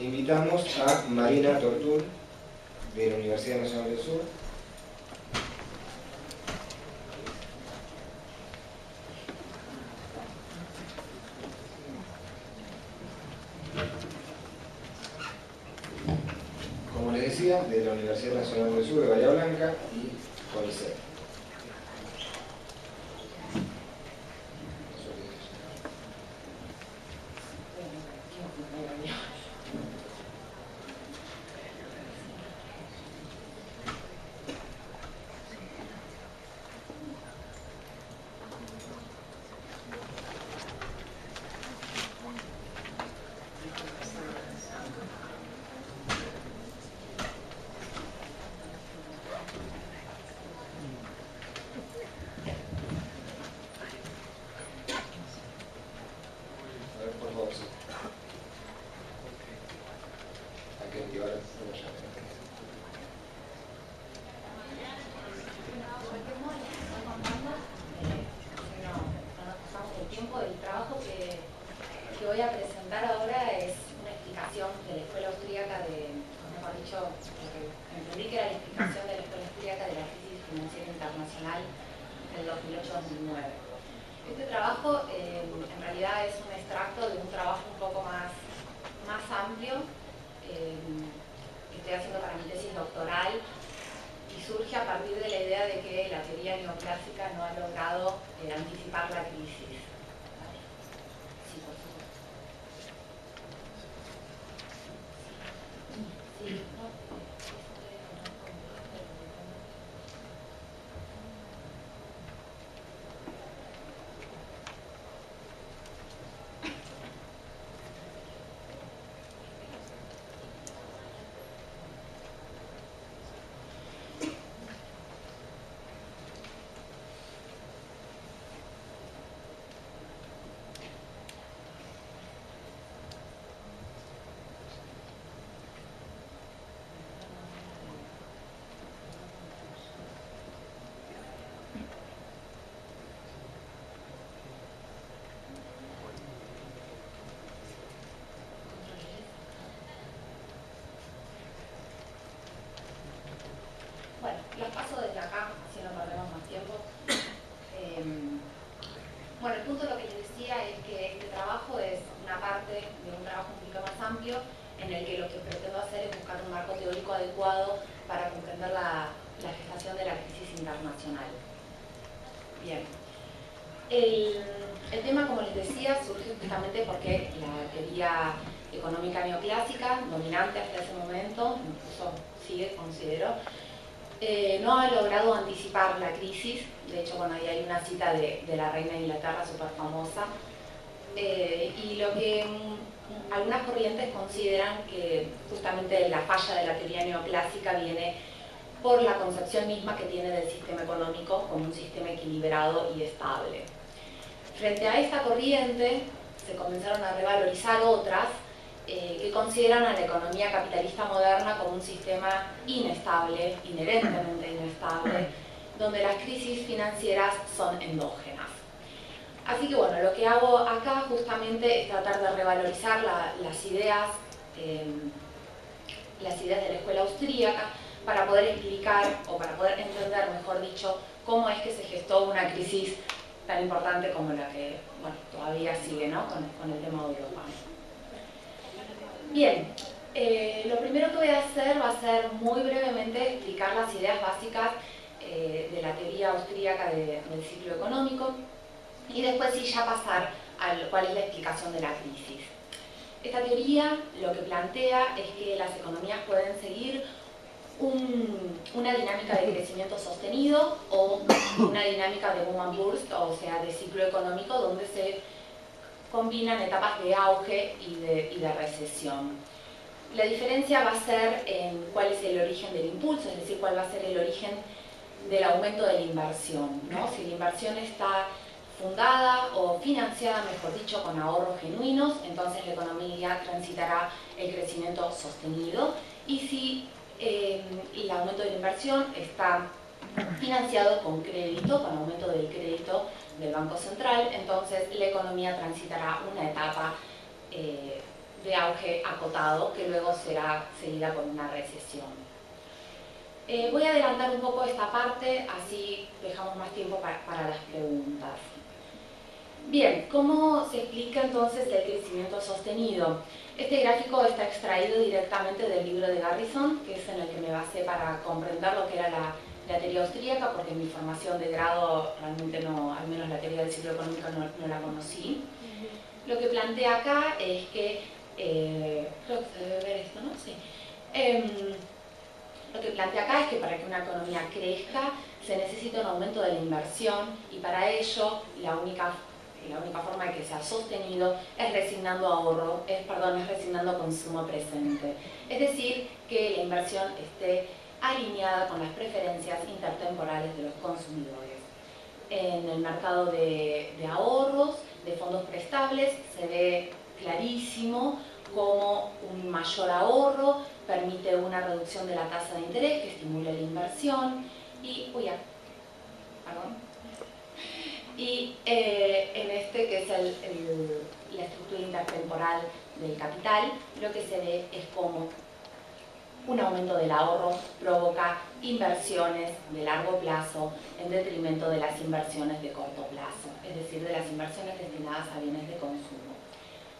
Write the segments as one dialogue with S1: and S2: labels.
S1: invitamos a Marina Tortul, de la Universidad Nacional del Sur. Como les decía, de la Universidad Nacional del Sur de Bahía Blanca y CONICET.
S2: En el que lo que pretendo hacer es buscar un marco teórico adecuado para comprender la gestación de la crisis internacional. Bien. El tema, como les decía, surge justamente porque la teoría económica neoclásica, dominante hasta ese momento, incluso sigue, considero, no ha logrado anticipar la crisis. De hecho, bueno, ahí hay una cita de la reina de Inglaterra súper famosa. Y lo que algunas corrientes consideran que justamente la falla de la teoría neoclásica viene por la concepción misma que tiene del sistema económico como un sistema equilibrado y estable. Frente a esta corriente se comenzaron a revalorizar otras que consideran a la economía capitalista moderna como un sistema inestable, inherentemente inestable, donde las crisis financieras son endógenas. Así que bueno, lo que hago acá justamente es tratar de revalorizar las ideas de la escuela austríaca para poder explicar, o para poder entender, mejor dicho, cómo es que se gestó una crisis tan importante como la que, bueno, todavía sigue, ¿no?, con el tema de Europa. Bien, lo primero que voy a hacer va a ser muy brevemente explicar las ideas básicas de la teoría austríaca del ciclo económico, y después sí ya pasar a cuál es la explicación de la crisis. Esta teoría lo que plantea es que las economías pueden seguir una dinámica de crecimiento sostenido o una dinámica de boom and burst, o sea, de ciclo económico, donde se combinan etapas de auge y de recesión. La diferencia va a ser en cuál es el origen del impulso, es decir, cuál va a ser el origen del aumento de la inversión, ¿no? Si la inversión está fundada o financiada, mejor dicho, con ahorros genuinos, entonces la economía transitará el crecimiento sostenido, y si el aumento de la inversión está financiado con crédito, con aumento del crédito del Banco Central, entonces la economía transitará una etapa de auge acotado, que luego será seguida por una recesión. Voy a adelantar un poco esta parte, así dejamos más tiempo para las preguntas. Bien, ¿cómo se explica entonces el crecimiento sostenido? Este gráfico está extraído directamente del libro de Garrison, que es en el que me basé para comprender lo que era la teoría austríaca, porque en mi formación de grado realmente no, al menos la teoría del ciclo económico no la conocí. Lo que plantea acá es que, creo que se debe ver esto, ¿no? Sí. Lo que plantea acá es que para que una economía crezca se necesita un aumento de la inversión y para ello la única forma de que sea sostenido es resignando resignando consumo presente. Es decir, que la inversión esté alineada con las preferencias intertemporales de los consumidores. En el mercado de ahorros, de fondos prestables, se ve clarísimo cómo un mayor ahorro permite una reducción de la tasa de interés que estimule la inversión y, en este que es la estructura intertemporal del capital, lo que se ve es cómo un aumento del ahorro provoca inversiones de largo plazo en detrimento de las inversiones de corto plazo, es decir, de las inversiones destinadas a bienes de consumo.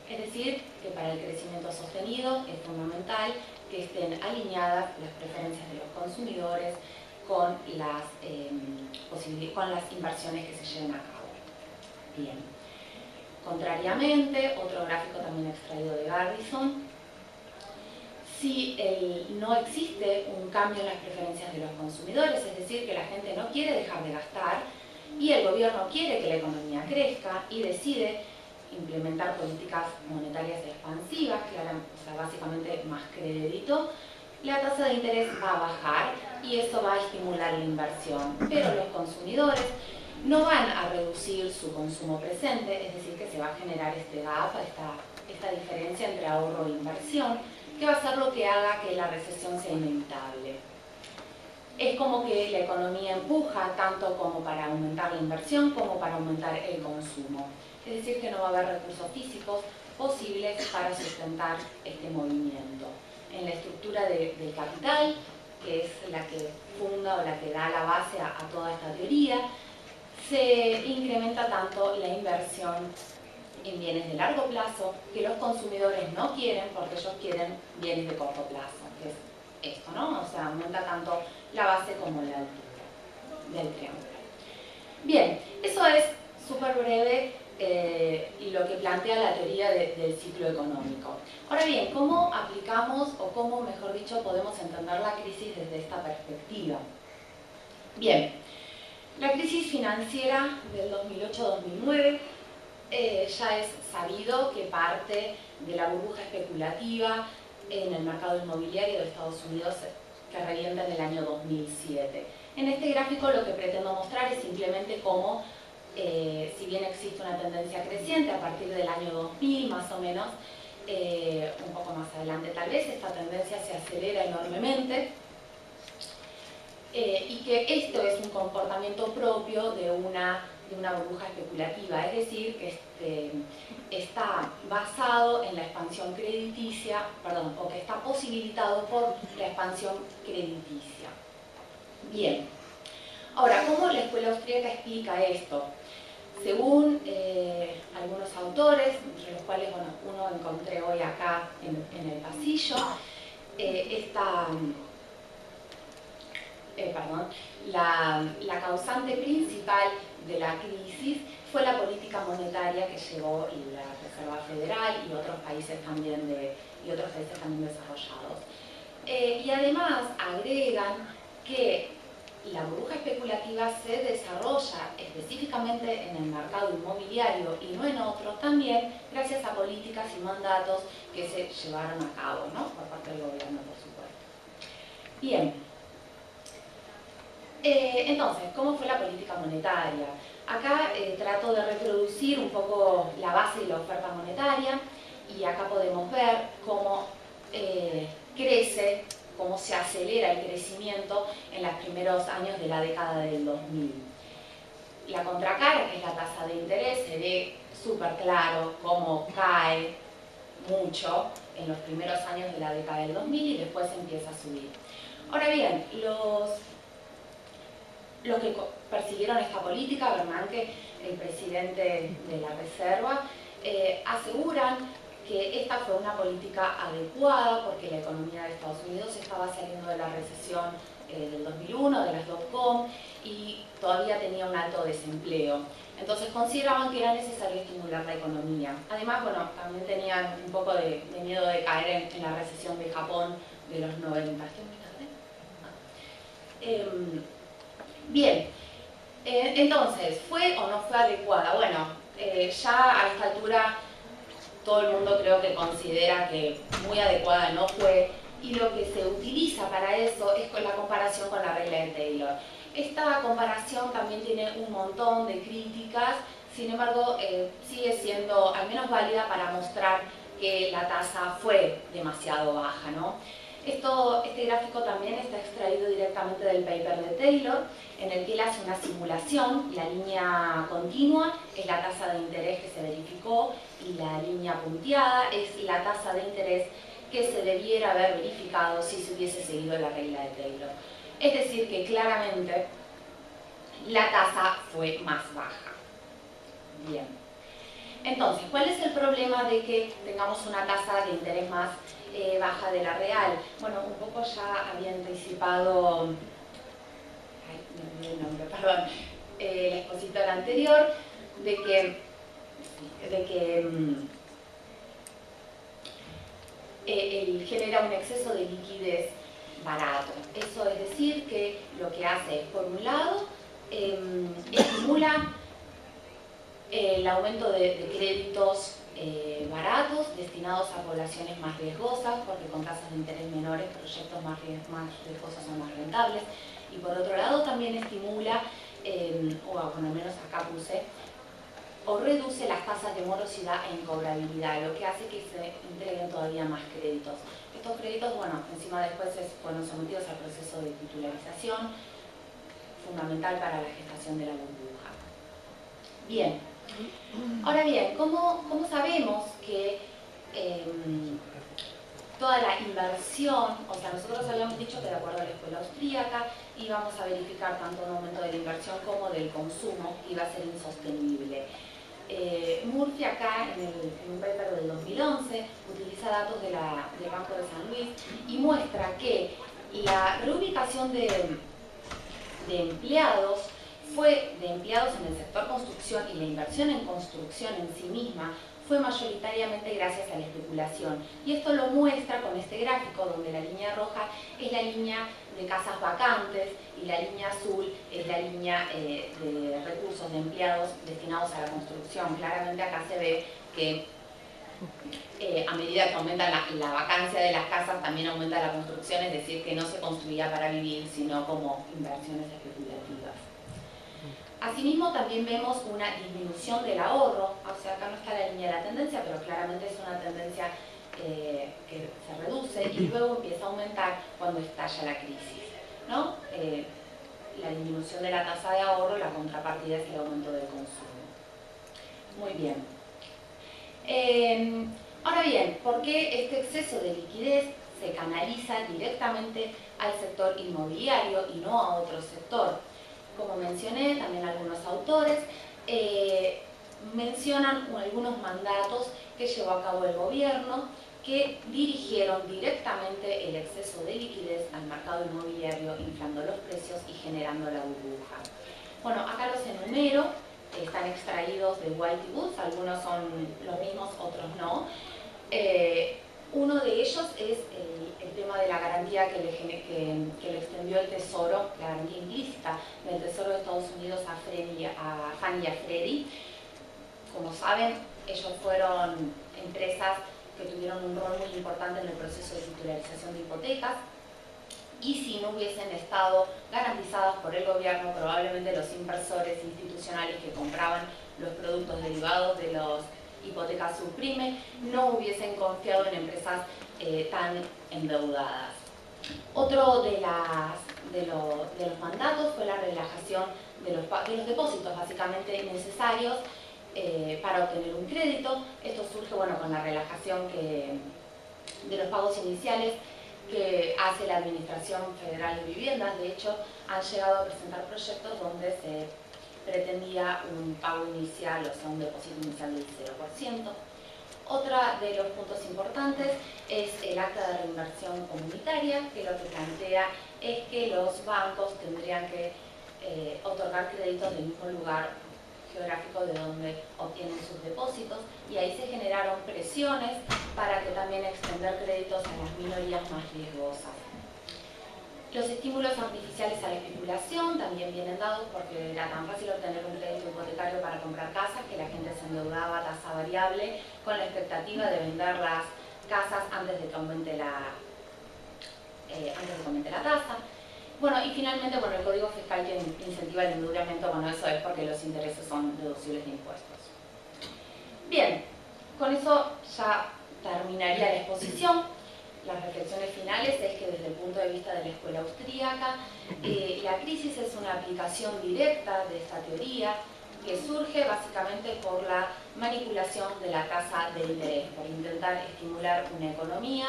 S2: Es decir, que para el crecimiento sostenido es fundamental que estén alineadas las preferencias de los consumidores con las inversiones que se lleven a cabo. Bien. Contrariamente, otro gráfico también extraído de Garrison, si no existe un cambio en las preferencias de los consumidores, es decir, que la gente no quiere dejar de gastar y el gobierno quiere que la economía crezca y decide implementar políticas monetarias expansivas, básicamente más crédito, la tasa de interés va a bajar y eso va a estimular la inversión. Pero los consumidores no van a reducir su consumo presente, es decir, que se va a generar este gap, esta diferencia entre ahorro e inversión, que va a ser lo que haga que la recesión sea inevitable. Es como que la economía empuja tanto como para aumentar la inversión como para aumentar el consumo. Es decir, que no va a haber recursos físicos posibles para sustentar este movimiento. En la estructura del capital, que es la que funda o la que da la base a toda esta teoría, se incrementa tanto la inversión en bienes de largo plazo que los consumidores no quieren porque ellos quieren bienes de corto plazo, que es esto, ¿no? O sea, aumenta tanto la base como la altura del triángulo. Bien, eso es súper breve lo que plantea la teoría del ciclo económico. Ahora bien, ¿cómo aplicamos o cómo, mejor dicho, podemos entender la crisis desde esta perspectiva? Bien, la crisis financiera del 2008-2009 ya es sabido que parte de la burbuja especulativa en el mercado inmobiliario de Estados Unidos que revienta en el año 2007. En este gráfico lo que pretendo mostrar es simplemente cómo, si bien existe una tendencia creciente a partir del año 2000 más o menos, un poco más adelante tal vez, esta tendencia se acelera enormemente, y que esto es un comportamiento propio de una burbuja especulativa, es decir, que está basado en la expansión crediticia, o que está posibilitado por la expansión crediticia. Bien, ahora, ¿cómo la escuela austríaca explica esto? Según algunos autores, entre los cuales uno encontré hoy acá en el pasillo, la causante principal de la crisis fue la política monetaria que llevó la Reserva Federal y otros países también desarrollados. Y además agregan que la burbuja especulativa se desarrolla específicamente en el mercado inmobiliario y no en otros, también gracias a políticas y mandatos que se llevaron a cabo, ¿no? Por parte del gobierno, por supuesto. Bien. Entonces, ¿cómo fue la política monetaria? Acá trato de reproducir un poco la base y la oferta monetaria y acá podemos ver cómo crece, cómo se acelera el crecimiento en los primeros años de la década del 2000. La contracara, que es la tasa de interés, se ve súper claro cómo cae mucho en los primeros años de la década del 2000 y después empieza a subir. Ahora bien, los que persiguieron esta política, Bernanke, el presidente de la Reserva, aseguran que esta fue una política adecuada porque la economía de Estados Unidos estaba saliendo de la recesión del 2001, de las dot-com, y todavía tenía un alto desempleo. Entonces consideraban que era necesario estimular la economía. Además, bueno, también tenían un poco de miedo de caer en la recesión de Japón de los 90. Bien, entonces, ¿fue o no fue adecuada? Bueno, ya a esta altura todo el mundo creo que considera que muy adecuada no fue, y lo que se utiliza para eso es con la comparación con la regla de Taylor. Esta comparación también tiene un montón de críticas, sin embargo sigue siendo al menos válida para mostrar que la tasa fue demasiado baja, ¿no? Este gráfico también está extraído directamente del paper de Taylor, en el que él hace una simulación. La línea continua es la tasa de interés que se verificó y la línea punteada es la tasa de interés que se debiera haber verificado si se hubiese seguido la regla de Taylor. Es decir, que claramente la tasa fue más baja. Bien. Entonces, ¿cuál es el problema de que tengamos una tasa de interés más baja de la real? Bueno, un poco ya había anticipado el expositor anterior, de que él genera un exceso de liquidez barato. Eso es decir, que lo que hace es, por un lado, estimula el aumento de créditos baratos destinados a poblaciones más riesgosas, porque con tasas de interés menores proyectos más riesgosos son más rentables, y por otro lado también estimula, o bueno, al menos acá puse, o reduce las tasas de morosidad e incobrabilidad, lo que hace que se entreguen todavía más créditos. Estos créditos, bueno, encima después fueron sometidos al proceso de titularización, fundamental para la gestación de la burbuja. Bien, ahora bien, ¿cómo sabemos que toda la inversión, o sea, nosotros habíamos dicho que de acuerdo a la escuela austríaca íbamos a verificar tanto un aumento de la inversión como del consumo que iba a ser insostenible? Murphy acá en un paper del 2011 utiliza datos del Banco de San Luis y muestra que la reubicación de empleados en el sector construcción, y la inversión en construcción en sí misma fue mayoritariamente gracias a la especulación. Y esto lo muestra con este gráfico, donde la línea roja es la línea de casas vacantes y la línea azul es la línea de recursos de empleados destinados a la construcción. Claramente acá se ve que a medida que aumenta la vacancia de las casas, también aumenta la construcción, es decir, que no se construía para vivir, sino como inversiones especulativas. Asimismo, también vemos una disminución del ahorro. O sea, acá no está la línea de la tendencia, pero claramente es una tendencia que se reduce y luego empieza a aumentar cuando estalla la crisis, ¿no? La disminución de la tasa de ahorro, la contrapartida es el aumento del consumo. Muy bien. Ahora bien, ¿por qué este exceso de liquidez se canaliza directamente al sector inmobiliario y no a otro sector? Como mencioné, también algunos autores mencionan algunos mandatos que llevó a cabo el gobierno que dirigieron directamente el exceso de liquidez al mercado inmobiliario, inflando los precios y generando la burbuja. Bueno, acá los enumero, están extraídos de White y Woods, algunos son los mismos, otros no. Uno de ellos es el tema de la garantía que le extendió el Tesoro, la garantía implícita del Tesoro de Estados Unidos a Fannie y a Freddie. Como saben, ellos fueron empresas que tuvieron un rol muy importante en el proceso de titularización de hipotecas, y si no hubiesen estado garantizadas por el gobierno, probablemente los inversores institucionales que compraban los productos derivados de las hipotecas subprime no hubiesen confiado en empresas tan endeudadas. Otro de los mandatos fue la relajación de los depósitos básicamente necesarios para obtener un crédito. Esto surge con la relajación de los pagos iniciales que hace la Administración Federal de Viviendas. De hecho, han llegado a presentar proyectos donde se pretendía un pago inicial, o sea, un depósito inicial del 0%. Otra de los puntos importantes es el acta de reinversión comunitaria, que lo que plantea es que los bancos tendrían que otorgar créditos del mismo lugar geográfico de donde obtienen sus depósitos, y ahí se generaron presiones para que también extender créditos a las minorías más riesgosas. Los estímulos artificiales a la especulación también vienen dados porque era tan fácil obtener un crédito hipotecario para comprar casas que la gente se endeudaba a tasa variable con la expectativa de vender las casas antes de que aumente la tasa. Y finalmente, el Código Fiscal que incentiva el endeudamiento, eso es porque los intereses son deducibles de impuestos. Bien, con eso ya terminaría la exposición. Las reflexiones finales es que desde el punto de vista de la escuela austríaca, la crisis es una aplicación directa de esta teoría que surge básicamente por la manipulación de la tasa de interés, por intentar estimular una economía,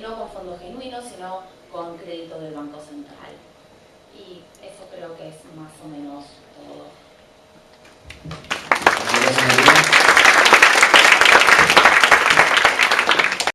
S2: no con fondos genuinos, sino con crédito del Banco Central. Y eso creo que es más o menos